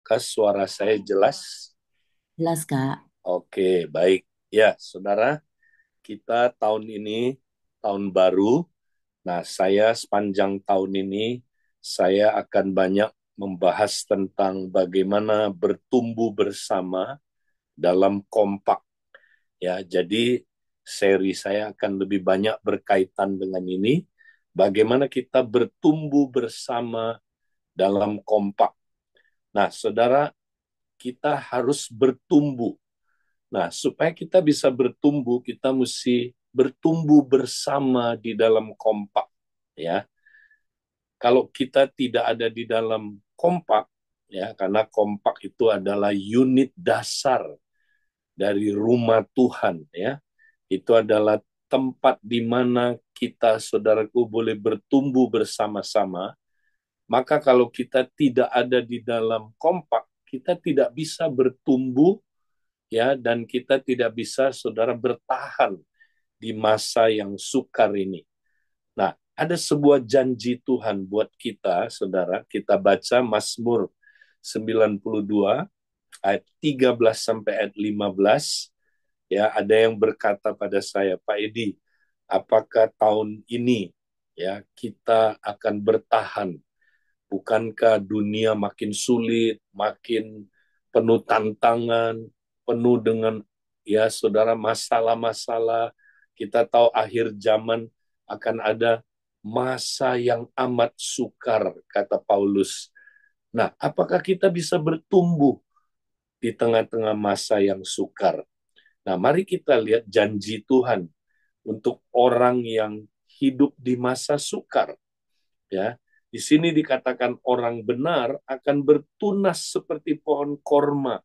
Apakah suara saya jelas? Jelas, Kak. Oke, baik. Ya, saudara, kita tahun ini tahun baru. Nah, saya sepanjang tahun ini saya akan banyak membahas tentang bagaimana bertumbuh bersama dalam kompak. Ya, jadi seri saya akan lebih banyak berkaitan dengan ini. Bagaimana kita bertumbuh bersama dalam kompak. Nah, saudara, kita harus bertumbuh. Nah, supaya kita bisa bertumbuh, kita mesti bertumbuh bersama di dalam kompak, ya. Kalau kita tidak ada di dalam kompak, ya, karena kompak itu adalah unit dasar dari rumah Tuhan, ya. Itu adalah tempat di mana kita, saudaraku, boleh bertumbuh bersama-sama. Maka kalau kita tidak ada di dalam kompak, kita tidak bisa bertumbuh, ya, dan kita tidak bisa, saudara, bertahan di masa yang sukar ini. Nah, ada sebuah janji Tuhan buat kita, saudara. Kita baca Mazmur 92 ayat 13 sampai ayat 15. Ya, ada yang berkata pada saya, Pak Edi, apakah tahun ini, ya, kita akan bertahan? Bukankah dunia makin sulit, makin penuh tantangan, penuh dengan, ya, saudara, masalah-masalah. Kita tahu akhir zaman akan ada masa yang amat sukar, kata Paulus. Nah, apakah kita bisa bertumbuh di tengah-tengah masa yang sukar? Nah, mari kita lihat janji Tuhan untuk orang yang hidup di masa sukar. Ya, di sini dikatakan orang benar akan bertunas seperti pohon korma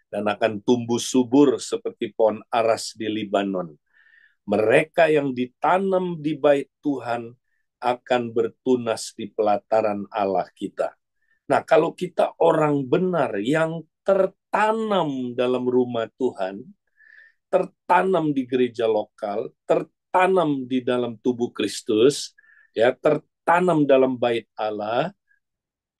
dan akan tumbuh subur seperti pohon aras di Libanon. Mereka yang ditanam di bait Tuhan akan bertunas di pelataran Allah kita. Nah, kalau kita orang benar yang tertanam dalam rumah Tuhan, tertanam di gereja lokal, tertanam di dalam tubuh Kristus, ya, tertanam dalam bait Allah,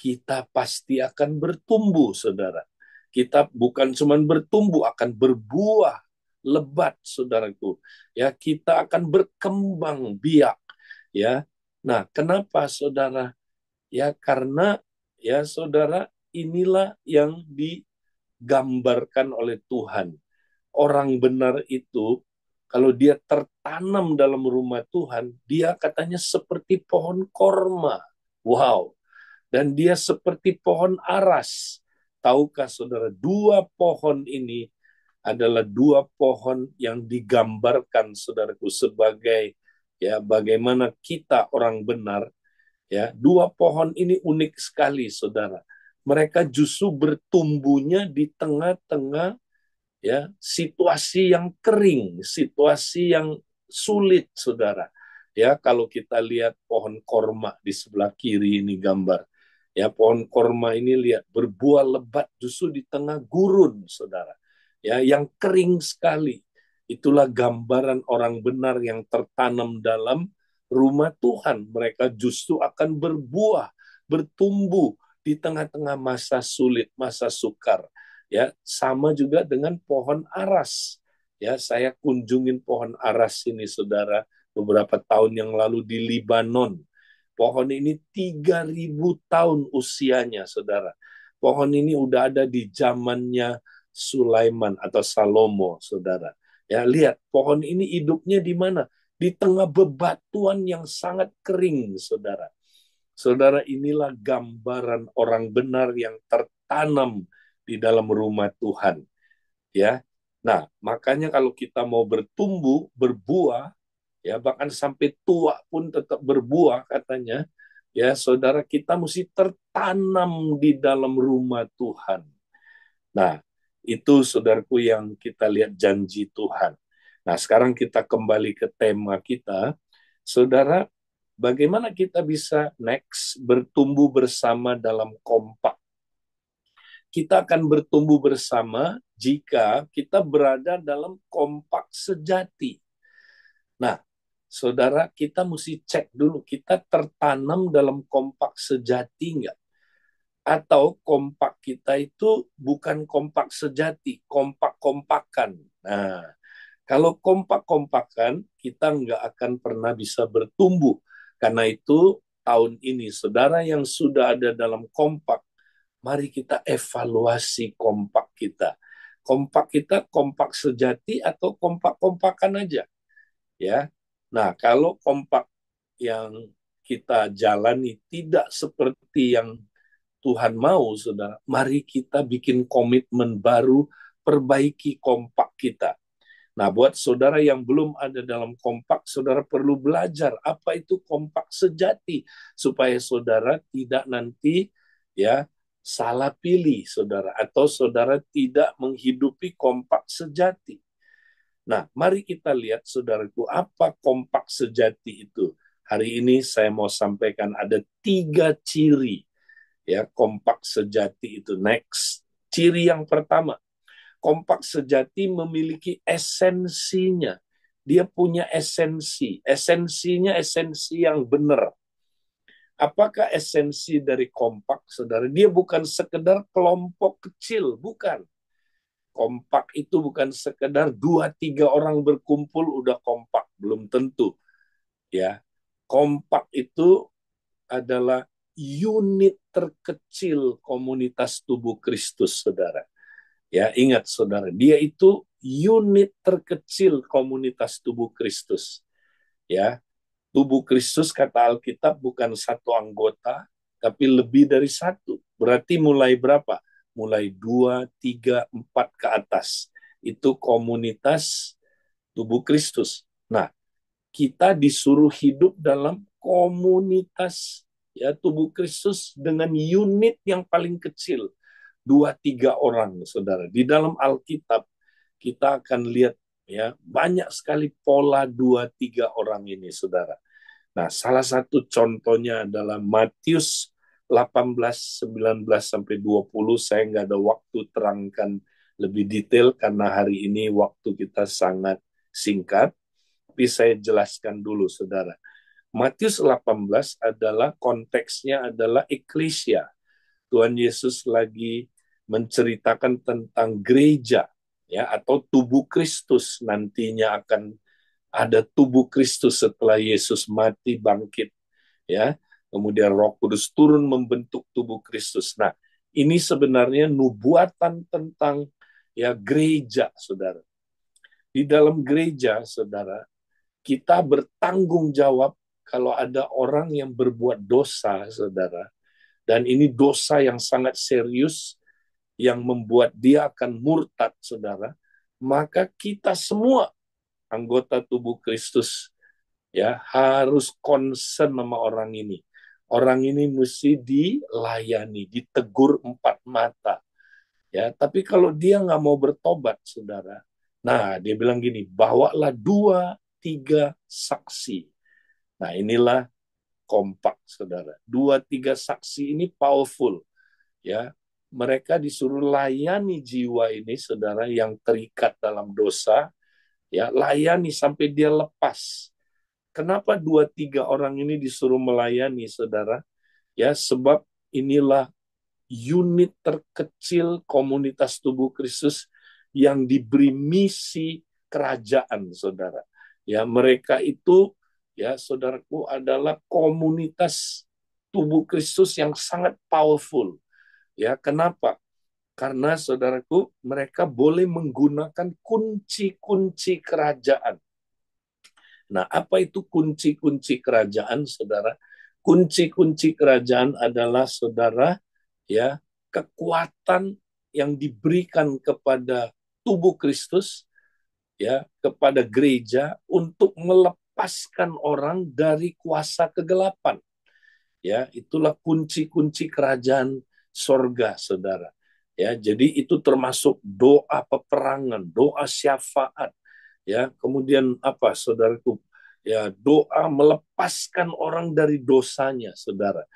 kita pasti akan bertumbuh, saudara. Kita bukan cuma bertumbuh, akan berbuah lebat, saudaraku. Ya, kita akan berkembang biak. Ya, nah, kenapa, saudara? Ya, karena, ya, saudara, inilah yang digambarkan oleh Tuhan. Orang benar itu, kalau dia tertanam dalam rumah Tuhan, dia katanya seperti pohon korma. Wow, dan dia seperti pohon aras. Tahukah saudara, dua pohon ini adalah dua pohon yang digambarkan, saudaraku, sebagai, ya, bagaimana kita orang benar. Ya, dua pohon ini unik sekali, saudara. Mereka justru bertumbuhnya di tengah-tengah, ya, situasi yang kering, situasi yang sulit, saudara. Ya, kalau kita lihat pohon korma di sebelah kiri ini gambar, ya, pohon korma ini lihat berbuah lebat justru di tengah gurun, saudara. Ya, yang kering sekali. Itulah gambaran orang benar yang tertanam dalam rumah Tuhan. Mereka justru akan berbuah, bertumbuh di tengah-tengah masa sulit, masa sukar. Ya, sama juga dengan pohon aras. Ya, saya kunjungin pohon aras ini, saudara, beberapa tahun yang lalu di Libanon. Pohon ini 3.000 tahun usianya, saudara. Pohon ini udah ada di zamannya Sulaiman atau Salomo, saudara. Ya, lihat, pohon ini hidupnya di mana? Di tengah bebatuan yang sangat kering, saudara. Saudara, inilah gambaran orang benar yang tertanam di dalam rumah Tuhan, ya. Nah, makanya kalau kita mau bertumbuh, berbuah, ya, bahkan sampai tua pun tetap berbuah katanya, ya, saudara, kita mesti tertanam di dalam rumah Tuhan. Nah, itu, saudaraku, yang kita lihat janji Tuhan. Nah, sekarang kita kembali ke tema kita. Saudara, bagaimana kita bisa next bertumbuh bersama dalam kompak? Kita akan bertumbuh bersama jika kita berada dalam kompak sejati. Nah, saudara, kita mesti cek dulu, kita tertanam dalam kompak sejati nggak? Atau kompak kita itu bukan kompak sejati, kompak-kompakan. Nah, kalau kompak-kompakan, kita nggak akan pernah bisa bertumbuh. Karena itu, tahun ini, saudara yang sudah ada dalam kompak, mari kita evaluasi kompak kita. Kompak kita kompak sejati atau kompak-kompakan aja, ya. Nah, kalau kompak yang kita jalani tidak seperti yang Tuhan mau, saudara, mari kita bikin komitmen baru, perbaiki kompak kita. Nah, buat saudara yang belum ada dalam kompak, saudara perlu belajar apa itu kompak sejati, supaya saudara tidak nanti ya salah pilih, saudara, atau saudara tidak menghidupi kompak sejati. Nah, mari kita lihat, saudaraku, apa kompak sejati itu. Hari ini saya mau sampaikan ada 3 ciri ya kompak sejati itu. Next, ciri yang pertama, kompak sejati memiliki esensinya. Dia punya esensi. Esensinya esensi yang benar. Apakah esensi dari kompak, saudara? Dia bukan sekedar kelompok kecil, bukan. Kompak itu bukan sekedar 2-3 orang berkumpul udah kompak, belum tentu. Ya, kompak itu adalah unit terkecil komunitas tubuh Kristus, saudara. Ya, ingat saudara, dia itu unit terkecil komunitas tubuh Kristus. Ya, tubuh Kristus kata Alkitab bukan satu anggota, tapi lebih dari satu. Berarti mulai berapa? Mulai 2, 3, 4 ke atas. Itu komunitas tubuh Kristus. Nah, kita disuruh hidup dalam komunitas ya tubuh Kristus dengan unit yang paling kecil 2-3 orang, saudara. Di dalam Alkitab kita akan lihat ya banyak sekali pola 2-3 orang ini, saudara. Nah, salah satu contohnya adalah Matius 18:19-20. Saya nggak ada waktu terangkan lebih detail karena hari ini waktu kita sangat singkat. Tapi saya jelaskan dulu, saudara. Matius 18 adalah konteksnya adalah eklesia. Tuhan Yesus lagi menceritakan tentang gereja ya atau tubuh Kristus, nantinya akan ada tubuh Kristus setelah Yesus mati bangkit ya. Kemudian Roh Kudus turun membentuk tubuh Kristus. Nah, ini sebenarnya nubuatan tentang ya gereja, saudara. Di dalam gereja, saudara, kita bertanggung jawab kalau ada orang yang berbuat dosa, saudara. Dan ini dosa yang sangat serius, yang membuat dia akan murtad, saudara. Maka kita semua anggota tubuh Kristus ya harus concern sama orang ini. Orang ini mesti dilayani, ditegur 4 mata. Ya, tapi kalau dia nggak mau bertobat, saudara, nah dia bilang gini, bawalah 2-3 saksi. Nah inilah kompak, saudara. 2-3 saksi ini powerful, ya. Mereka disuruh layani jiwa ini, saudara, yang terikat dalam dosa, ya, layani sampai dia lepas. Kenapa 2-3 orang ini disuruh melayani, saudara? Ya, sebab inilah unit terkecil komunitas tubuh Kristus yang diberi misi kerajaan, saudara. Ya, mereka itu, ya, saudaraku, adalah komunitas tubuh Kristus yang sangat powerful. Ya, kenapa? Karena saudaraku, mereka boleh menggunakan kunci-kunci kerajaan. Nah, apa itu kunci-kunci kerajaan, saudara? Kunci-kunci kerajaan adalah, saudara, ya, kekuatan yang diberikan kepada tubuh Kristus, ya, kepada gereja untuk melepaskan orang dari kuasa kegelapan. Ya, itulah kunci-kunci kerajaan sorga, saudara. Ya, jadi itu termasuk doa peperangan, doa syafaat, ya, kemudian apa, saudaraku, ya, doa melepaskan orang dari dosanya, saudara,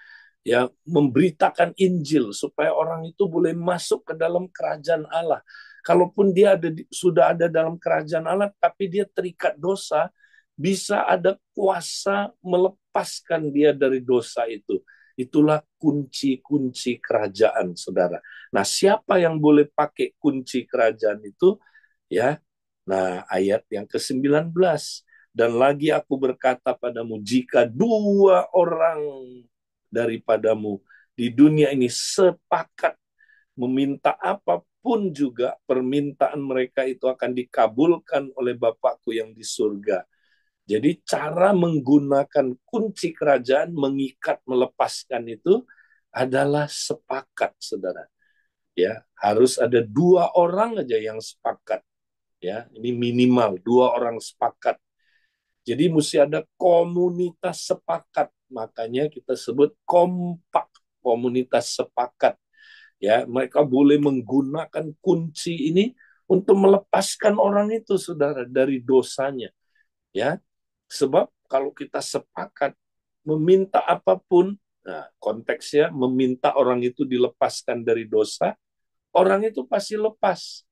ya, memberitakan Injil supaya orang itu boleh masuk ke dalam kerajaan Allah. Kalaupun dia sudah ada dalam kerajaan Allah, tapi dia terikat dosa, bisa ada kuasa melepaskan dia dari dosa itu. Itulah kunci-kunci kerajaan, saudara. Nah, siapa yang boleh pakai kunci kerajaan itu? Ya, nah ayat yang ke-19. Dan lagi aku berkata padamu, jika dua orang daripadamu di dunia ini sepakat meminta apapun juga, permintaan mereka itu akan dikabulkan oleh Bapakku yang di surga. Jadi cara menggunakan kunci kerajaan, mengikat, melepaskan itu adalah sepakat, saudara. Ya, harus ada dua orang aja yang sepakat. Ya, ini minimal dua orang sepakat. Jadi mesti ada komunitas sepakat. Makanya kita sebut kompak, komunitas sepakat. Ya, mereka boleh menggunakan kunci ini untuk melepaskan orang itu, saudara, dari dosanya. Ya, sebab kalau kita sepakat meminta apapun, nah konteksnya meminta orang itu dilepaskan dari dosa, orang itu pasti lepas.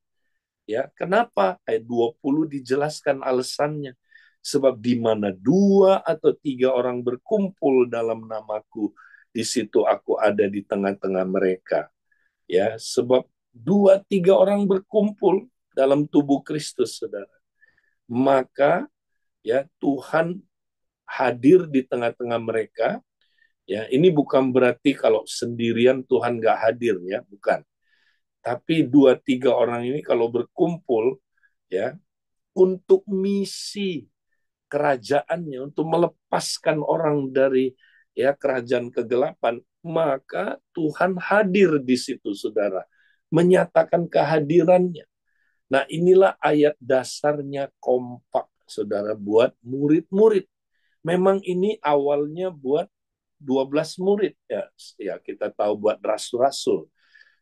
Ya, kenapa? Ayat 20 dijelaskan alasannya. Sebab di mana dua atau tiga orang berkumpul dalam namaku, di situ aku ada di tengah-tengah mereka. Ya, sebab dua tiga orang berkumpul dalam tubuh Kristus, saudara. Maka ya Tuhan hadir di tengah-tengah mereka. Ya, ini bukan berarti kalau sendirian Tuhan nggak hadir, ya, bukan. Tapi dua tiga orang ini kalau berkumpul, ya, untuk misi kerajaannya, untuk melepaskan orang dari ya kerajaan kegelapan, maka Tuhan hadir di situ, saudara, menyatakan kehadirannya. Nah, inilah ayat dasarnya kompak, saudara, buat murid-murid. Memang ini awalnya buat 12 murid, ya, ya kita tahu buat rasul-rasul.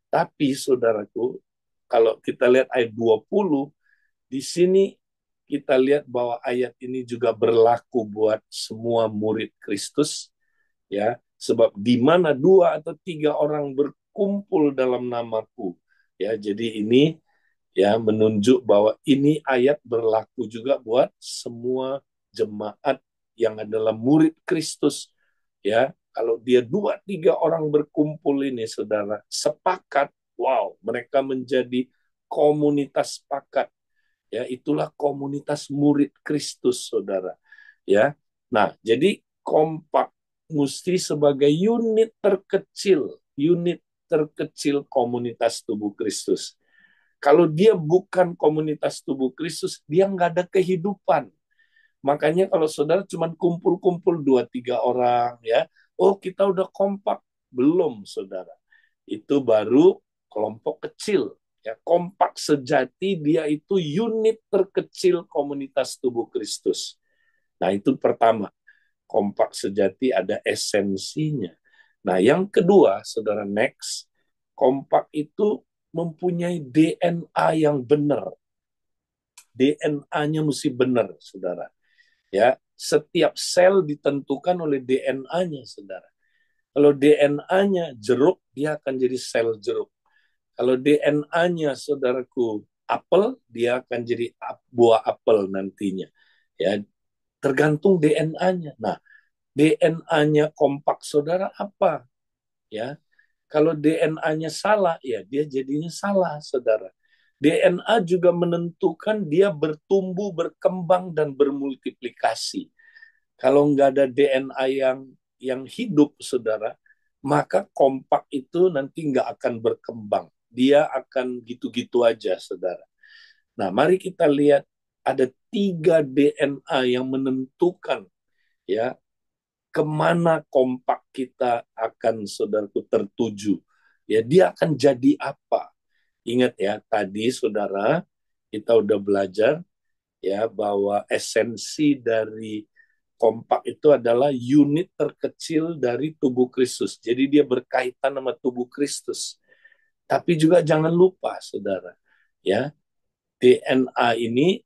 Tapi saudaraku, kalau kita lihat ayat 20, di sini kita lihat bahwa ayat ini juga berlaku buat semua murid Kristus, ya, sebab di mana dua atau tiga orang berkumpul dalam namaku, ya, jadi ini ya menunjuk bahwa ini ayat berlaku juga buat semua jemaat yang adalah murid Kristus, ya. Kalau dia dua tiga orang berkumpul ini, saudara, sepakat, wow, mereka menjadi komunitas sepakat. Ya, itulah komunitas murid Kristus, saudara. Ya, nah, jadi kompak mesti sebagai unit terkecil komunitas tubuh Kristus. Kalau dia bukan komunitas tubuh Kristus, dia nggak ada kehidupan. Makanya kalau saudara cuma kumpul-kumpul dua tiga orang, ya, oh kita udah kompak. Belum, saudara. Itu baru kelompok kecil. Ya, kompak sejati dia itu unit terkecil komunitas tubuh Kristus. Nah, itu pertama. Kompak sejati ada esensinya. Nah, yang kedua, saudara, next, kompak itu mempunyai DNA yang benar. DNA-nya mesti benar, saudara. Ya, setiap sel ditentukan oleh DNA-nya, saudara. Kalau DNA-nya jeruk, dia akan jadi sel jeruk. Kalau DNA-nya, saudaraku, apel, dia akan jadi buah apel nantinya. Ya, tergantung DNA-nya. Nah, DNA-nya kompak, saudara, apa? Ya, kalau DNA-nya salah, ya dia jadinya salah, saudara. DNA juga menentukan dia bertumbuh, berkembang, dan bermultiplikasi. Kalau nggak ada DNA yang hidup, saudara, maka kompak itu nanti nggak akan berkembang. Dia akan gitu-gitu aja, saudara. Nah, mari kita lihat ada 3 DNA yang menentukan ya kemana kompak kita akan, saudaraku, tertuju. Ya, dia akan jadi apa? Ingat ya, tadi saudara kita udah belajar ya bahwa esensi dari kompak itu adalah unit terkecil dari tubuh Kristus. Jadi dia berkaitan sama tubuh Kristus. Tapi juga jangan lupa, saudara, ya DNA ini,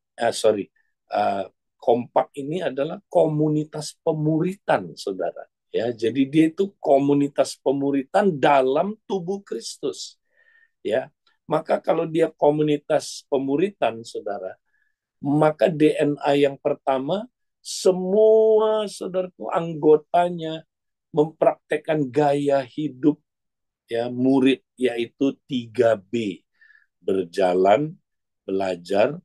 kompak ini adalah komunitas pemuritan, saudara. Ya, jadi dia itu komunitas pemuritan dalam tubuh Kristus. Ya, maka kalau dia komunitas pemuritan, saudara, maka DNA yang pertama semua saudaraku anggotanya mempraktekkan gaya hidup ya murid, yaitu 3B: berjalan, belajar,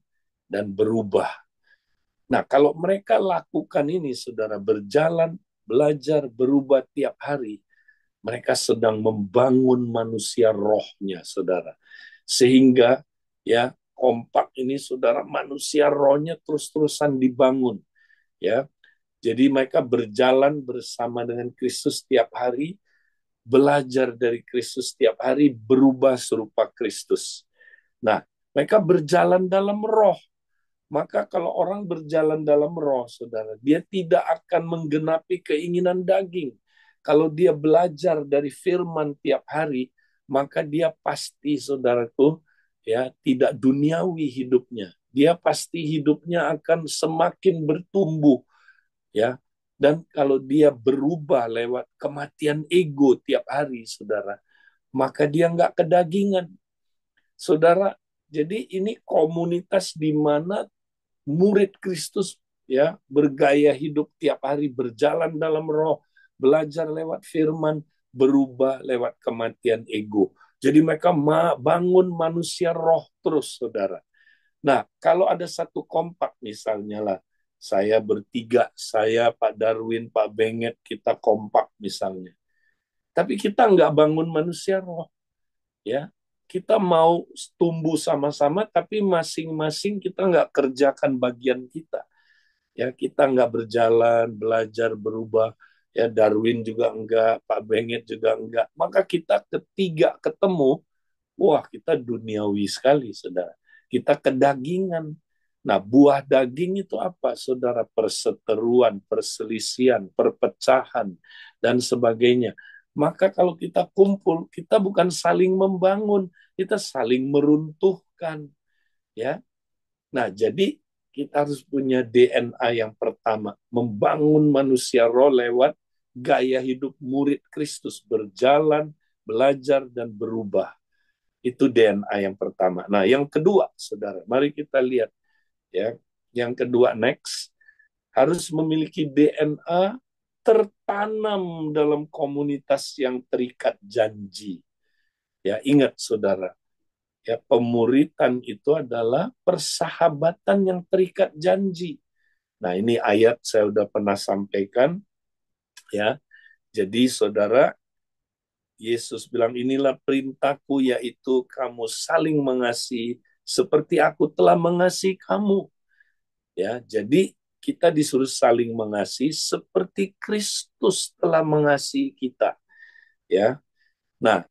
dan berubah. Nah, kalau mereka lakukan ini, saudara, berjalan, belajar, berubah tiap hari, mereka sedang membangun manusia rohnya, saudara. Sehingga ya kompak ini, saudara, manusia rohnya terus-terusan dibangun. Ya, jadi mereka berjalan bersama dengan Kristus tiap hari, belajar dari Kristus tiap hari, berubah serupa Kristus. Nah, mereka berjalan dalam roh. Maka kalau orang berjalan dalam roh, saudara, dia tidak akan menggenapi keinginan daging. Kalau dia belajar dari firman tiap hari, maka dia pasti, saudaraku, ya, tidak duniawi hidupnya. Dia pasti hidupnya akan semakin bertumbuh, ya. Dan kalau dia berubah lewat kematian ego tiap hari, saudara, maka dia nggak kedagingan. Saudara, jadi ini komunitas di mana murid Kristus ya bergaya hidup tiap hari, berjalan dalam roh, belajar lewat firman, berubah lewat kematian ego. Jadi mereka bangun manusia roh terus, saudara. Nah, kalau ada satu kompak misalnya lah, saya bertiga, saya, Pak Darwin, Pak Benget, kita kompak misalnya. Tapi kita nggak bangun manusia roh, ya. Kita mau tumbuh sama-sama, tapi masing-masing kita nggak kerjakan bagian kita. Ya, kita nggak berjalan, belajar, berubah. Ya, Darwin juga enggak, Pak Benget juga enggak. Maka kita ketiga ketemu, wah, kita duniawi sekali, saudara. Kita kedagingan. Nah, buah daging itu apa, saudara? Perseteruan, perselisihan, perpecahan, dan sebagainya. Maka kalau kita kumpul, kita bukan saling membangun, kita saling meruntuhkan. Ya, nah, jadi kita harus punya DNA yang pertama, membangun manusia roh lewat gaya hidup murid Kristus, berjalan, belajar, dan berubah. Itu DNA yang pertama. Nah, yang kedua, saudara, mari kita lihat ya. Yang kedua, next, harus memiliki DNA tertanam dalam komunitas yang terikat janji. Ya, ingat saudara, ya, pemuritan itu adalah persahabatan yang terikat janji. Nah, ini ayat saya sudah pernah sampaikan ya. Jadi saudara, Yesus bilang, inilah perintahku, yaitu kamu saling mengasihi seperti aku telah mengasihi kamu. Ya, jadi kita disuruh saling mengasihi seperti Kristus telah mengasihi kita. Ya. Nah,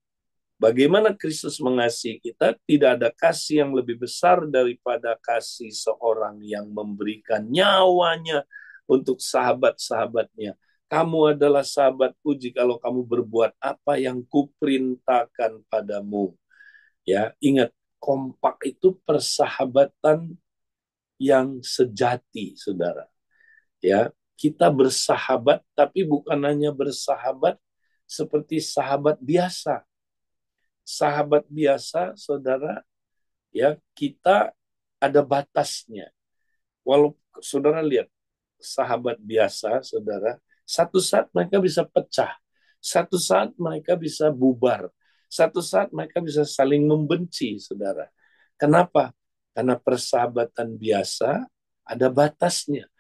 bagaimana Kristus mengasihi kita? Tidak ada kasih yang lebih besar daripada kasih seorang yang memberikan nyawanya untuk sahabat-sahabatnya. Kamu adalah sahabatku jikalau kamu berbuat apa yang kuperintahkan padamu. Ya, ingat, kompak itu persahabatan yang sejati, saudara. Ya, kita bersahabat, tapi bukan hanya bersahabat seperti sahabat biasa. Sahabat biasa, saudara, ya, kita ada batasnya. Walau saudara lihat, sahabat biasa, saudara, satu saat mereka bisa pecah, satu saat mereka bisa bubar, satu saat mereka bisa saling membenci, saudara. Kenapa? Karena persahabatan biasa ada batasnya.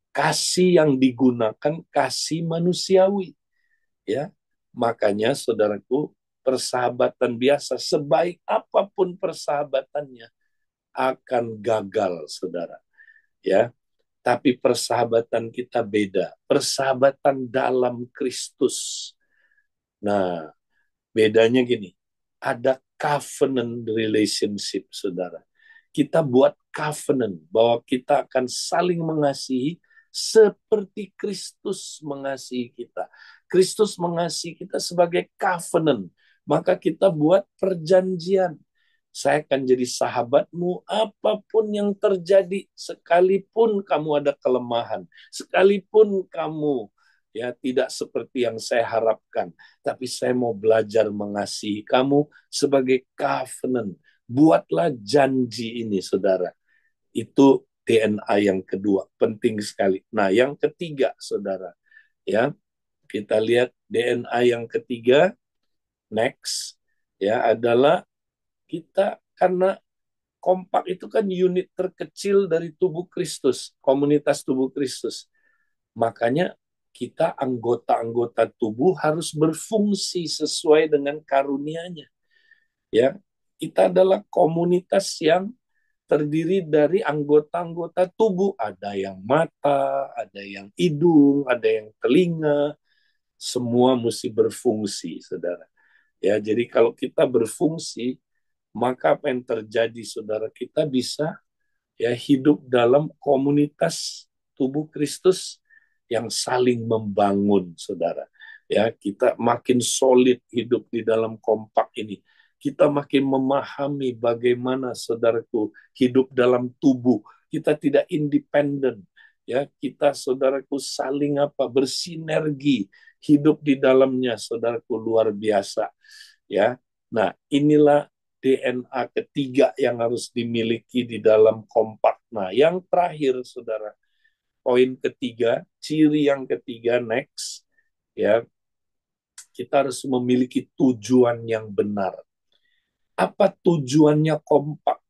Kasih yang digunakan kasih manusiawi, ya. Makanya saudaraku, persahabatan biasa sebaik apapun persahabatannya akan gagal, saudara. Ya, tapi persahabatan kita beda. Persahabatan dalam Kristus. Nah, bedanya gini. Ada covenant relationship, saudara. Kita buat covenant bahwa kita akan saling mengasihi seperti Kristus mengasihi kita. Kristus mengasihi kita sebagai covenant. Maka kita buat perjanjian. Saya akan jadi sahabatmu apapun yang terjadi, sekalipun kamu ada kelemahan, sekalipun kamu ya tidak seperti yang saya harapkan, tapi saya mau belajar mengasihi kamu sebagai covenant. Buatlah janji ini, saudara. Itu DNA yang kedua, penting sekali. Nah, yang ketiga, saudara, ya, Kita lihat DNA yang ketiga, next, ya adalah kita karena kompak itu kan unit terkecil dari tubuh Kristus, komunitas tubuh Kristus. Makanya kita anggota-anggota tubuh harus berfungsi sesuai dengan karunia-Nya. Ya, kita adalah komunitas yang terdiri dari anggota-anggota tubuh. Ada yang mata, ada yang hidung, ada yang telinga. Semua mesti berfungsi, saudara. Ya, jadi kalau kita berfungsi, maka apa yang terjadi, saudara? Kita bisa ya hidup dalam komunitas tubuh Kristus yang saling membangun, saudara. Ya, kita makin solid hidup di dalam kompak ini. Kita makin memahami bagaimana, saudaraku, hidup dalam tubuh. Kita tidak independen. Ya, kita, saudaraku, saling bersinergi, hidup di dalamnya, saudaraku, luar biasa. Ya, nah inilah DNA ketiga yang harus dimiliki di dalam kompak. Nah, yang terakhir, saudara, poin ketiga, ciri yang ketiga, next, ya, kita harus memiliki tujuan yang benar. Apa tujuannya kompak?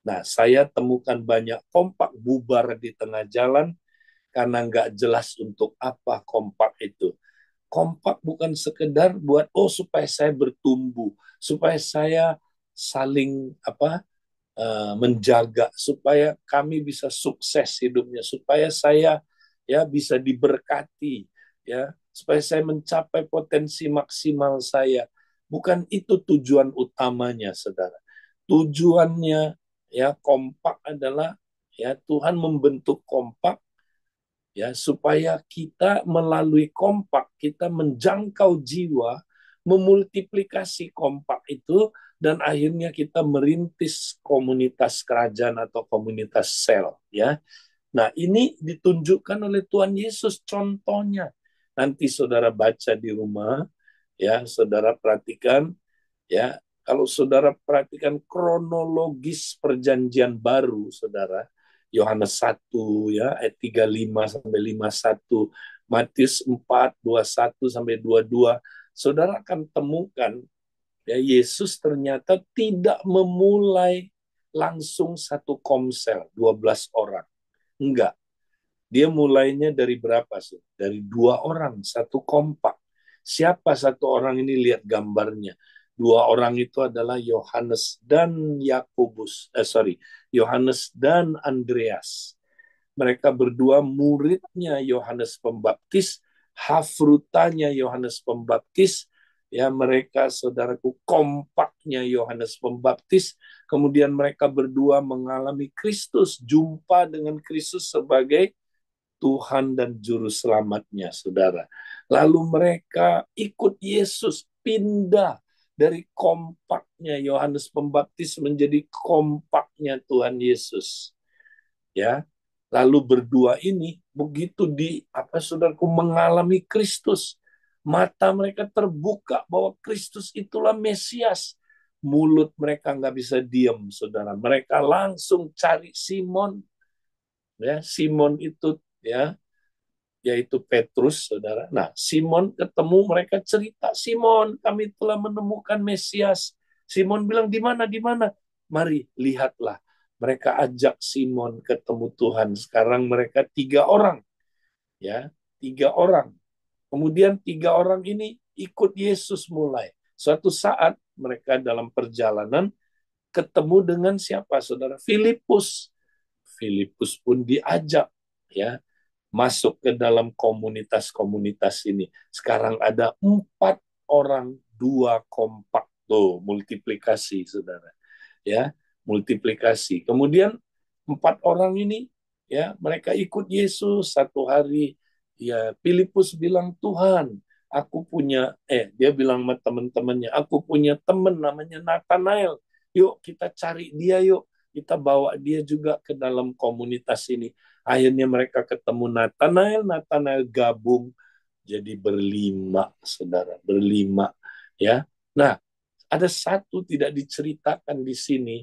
Nah, saya temukan banyak kompak bubar di tengah jalan karena nggak jelas untuk apa kompak itu. Kompak bukan sekedar buat supaya saya bertumbuh, supaya saya saling menjaga, supaya kami bisa sukses hidupnya, supaya saya ya bisa diberkati, ya supaya saya mencapai potensi maksimal saya. Bukan itu tujuan utamanya, saudara. Tujuannya ya kompak adalah ya Tuhan membentuk kompak ya supaya kita melalui kompak kita menjangkau jiwa, memultiplikasi kompak itu, dan akhirnya kita merintis komunitas kerajaan atau komunitas sel, ya. Nah, ini ditunjukkan oleh Tuhan Yesus contohnya. Nanti saudara baca di rumah, ya, saudara perhatikan, ya. Kalau saudara perhatikan kronologis perjanjian baru, saudara, Yohanes 1 ya ayat 35 sampai 51, Matius 4 21 sampai 22, saudara akan temukan ya Yesus ternyata tidak memulai langsung satu komsel 12 orang. Enggak. Dia mulainya dari berapa sih? Dari 2 orang, satu kompak. Siapa satu orang ini? Lihat gambarnya. 2 orang itu adalah Yohanes dan Yohanes dan Andreas. Mereka berdua muridnya Yohanes Pembaptis, hafrutanya Yohanes Pembaptis, ya mereka saudaraku kompaknya Yohanes Pembaptis. Kemudian mereka berdua mengalami Kristus, jumpa dengan Kristus sebagai Tuhan dan Juru Selamatnya, saudara. Lalu mereka ikut Yesus, pindah dari kompaknya Yohanes Pembaptis menjadi kompaknya Tuhan Yesus. Ya, lalu berdua ini begitu saudaraku mengalami Kristus, mata mereka terbuka bahwa Kristus itulah Mesias. Mulut mereka nggak bisa diam, saudara. Mereka langsung cari Simon. Ya, Simon itu ya yaitu Petrus, saudara. Nah, Simon ketemu, mereka cerita, Simon, kami telah menemukan Mesias. Simon bilang, di mana, di mana? Mari, lihatlah. Mereka ajak Simon ketemu Tuhan. Sekarang mereka 3 orang. Ya, 3 orang. Kemudian 3 orang ini ikut Yesus mulai. Suatu saat mereka dalam perjalanan ketemu dengan siapa, saudara? Filipus. Filipus pun diajak, ya, masuk ke dalam komunitas-komunitas ini. Sekarang ada 4 orang, 2 kompak. Tuh, multiplikasi, saudara. Ya, multiplikasi. Kemudian 4 orang ini, ya, mereka ikut Yesus satu hari. Ya, Filipus bilang, Tuhan, dia bilang sama teman-temannya, aku punya teman namanya Nathanael. Yuk, kita cari dia, yuk. Kita bawa dia juga ke dalam komunitas ini. Akhirnya mereka ketemu Nathanael, Nathanael gabung jadi berlima, saudara, berlima, ya. Nah, ada satu tidak diceritakan di sini,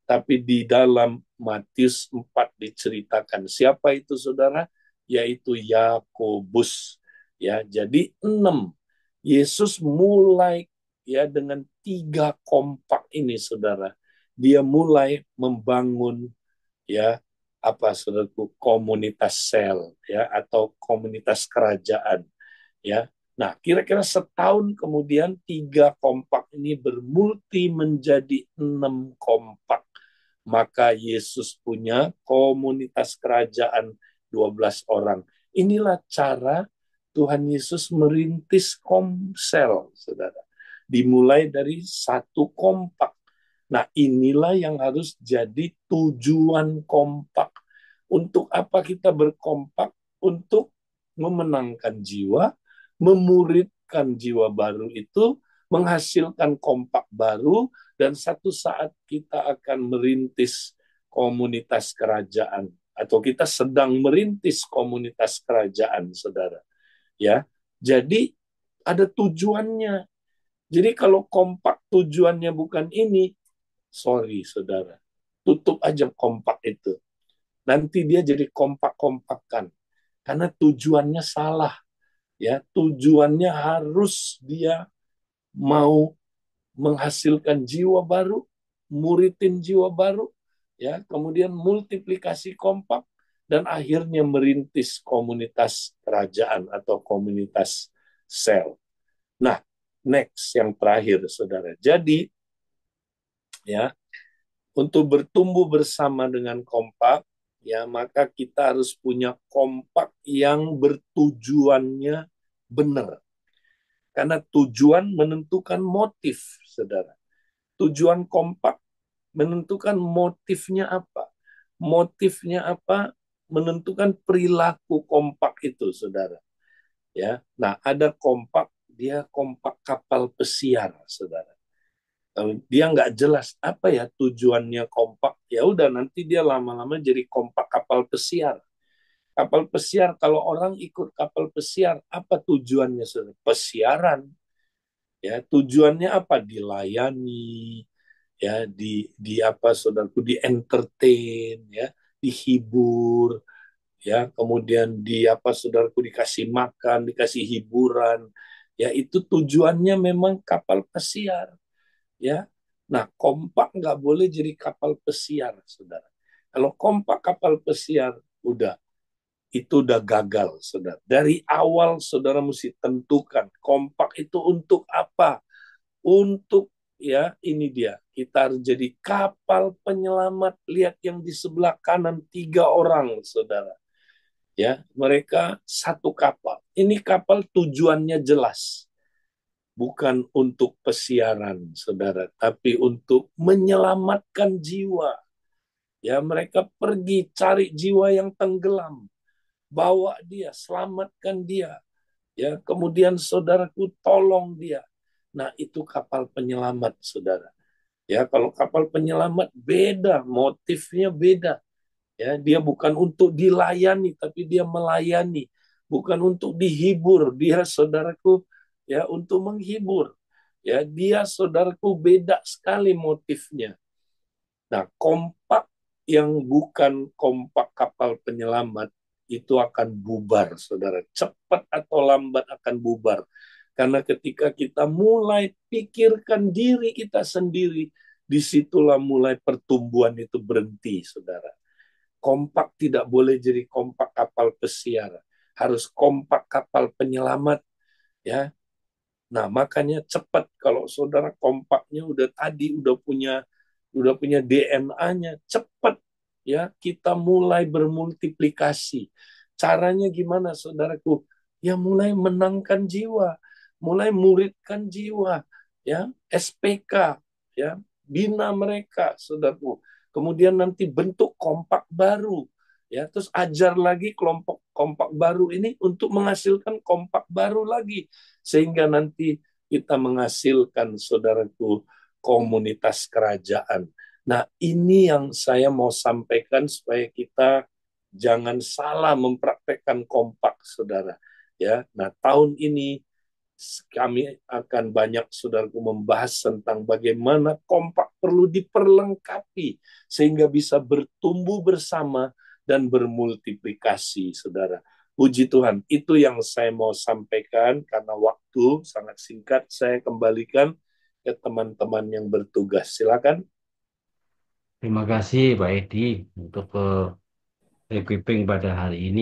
tapi di dalam Matius 4 diceritakan. Siapa itu, saudara? Yaitu Yakobus. Ya, jadi 6. Yesus mulai ya dengan 3 kompak ini, saudara. Dia mulai membangun ya apa saudaraku komunitas sel ya atau komunitas kerajaan ya. Nah, kira-kira setahun kemudian 3 kompak ini bermulti menjadi 6 kompak. Maka Yesus punya komunitas kerajaan 12 orang. Inilah cara Tuhan Yesus merintis komsel, saudara. Dimulai dari 1 kompak. Nah, inilah yang harus jadi tujuan kompak. Untuk apa kita berkompak? Untuk memenangkan jiwa, memuridkan jiwa baru itu, menghasilkan kompak baru, dan satu saat kita akan merintis komunitas kerajaan. Atau kita sedang merintis komunitas kerajaan, saudara. Ya, jadi ada tujuannya. Jadi kalau kompak tujuannya bukan ini, sorry saudara, tutup aja kompak itu. Nanti dia jadi kompak-kompakan. Karena tujuannya salah. Ya, tujuannya harus dia mau menghasilkan jiwa baru, muridin jiwa baru, ya, kemudian multiplikasi kompak, dan akhirnya merintis komunitas kerajaan atau komunitas sel. Nah, next yang terakhir, saudara. Jadi, ya, untuk bertumbuh bersama dengan kompak, ya, maka kita harus punya kompak yang bertujuannya benar. Karena tujuan menentukan motif, saudara. Tujuan kompak menentukan motifnya apa. Motifnya apa menentukan perilaku kompak itu, saudara. Ya, nah ada kompak, dia kompak kapal pesiar, saudara. Dia nggak jelas apa ya tujuannya kompak. Ya udah nanti dia lama-lama jadi kompak kapal pesiar. Kapal pesiar, kalau orang ikut kapal pesiar, apa tujuannya, saudara? Pesiaran. Ya, tujuannya apa? Dilayani, ya, di apa saudaraku, di entertain, ya, dihibur, ya, kemudian di apa saudaraku dikasih makan, dikasih hiburan, ya, itu tujuannya memang kapal pesiar, ya. Nah, kompak nggak boleh jadi kapal pesiar, saudara. Kalau kompak kapal pesiar, udah itu udah gagal, saudara. Dari awal saudara mesti tentukan kompak itu untuk apa? Untuk ya ini dia kita harus jadi kapal penyelamat. Lihat yang di sebelah kanan 3 orang, saudara. Ya, mereka satu kapal. Ini kapal tujuannya jelas, bukan untuk pesiaran, saudara, tapi untuk menyelamatkan jiwa. Ya, mereka pergi cari jiwa yang tenggelam, bawa dia, selamatkan dia. Ya, kemudian saudaraku tolong dia. Nah, itu kapal penyelamat, saudara. Ya, kalau kapal penyelamat beda, motifnya beda. Ya, dia bukan untuk dilayani, tapi dia melayani. Bukan untuk dihibur, dia saudaraku ya untuk menghibur. Ya, dia saudaraku beda sekali motifnya. Nah, kompak yang bukan kompak kapal penyelamat itu akan bubar, saudara. Cepat atau lambat akan bubar. Karena ketika kita mulai pikirkan diri kita sendiri, disitulah mulai pertumbuhan itu berhenti, saudara. Kompak tidak boleh jadi kompak kapal pesiar. Harus kompak kapal penyelamat, ya. Nah, makanya cepat kalau saudara kompaknya udah punya DNA-nya, cepat ya kita mulai bermultiplikasi. Caranya gimana, saudaraku? Ya mulai menangkan jiwa, mulai muridkan jiwa, ya SPK, ya bina mereka, saudaraku. Kemudian nanti bentuk kompak baru, ya terus ajar lagi kelompok kompak baru ini untuk menghasilkan kompak baru lagi, sehingga nanti kita menghasilkan, saudaraku, komunitas kerajaan. Nah, ini yang saya mau sampaikan supaya kita jangan salah mempraktekkan kompak, saudara. Ya, nah tahun ini kami akan banyak, saudaraku, membahas tentang bagaimana kompak perlu diperlengkapi sehingga bisa bertumbuh bersama dan bermultiplikasi, saudara. Puji Tuhan, itu yang saya mau sampaikan karena waktu sangat singkat. Saya kembalikan ke teman-teman yang bertugas. Silakan. Terima kasih Pak Edi untuk recapping pada hari ini.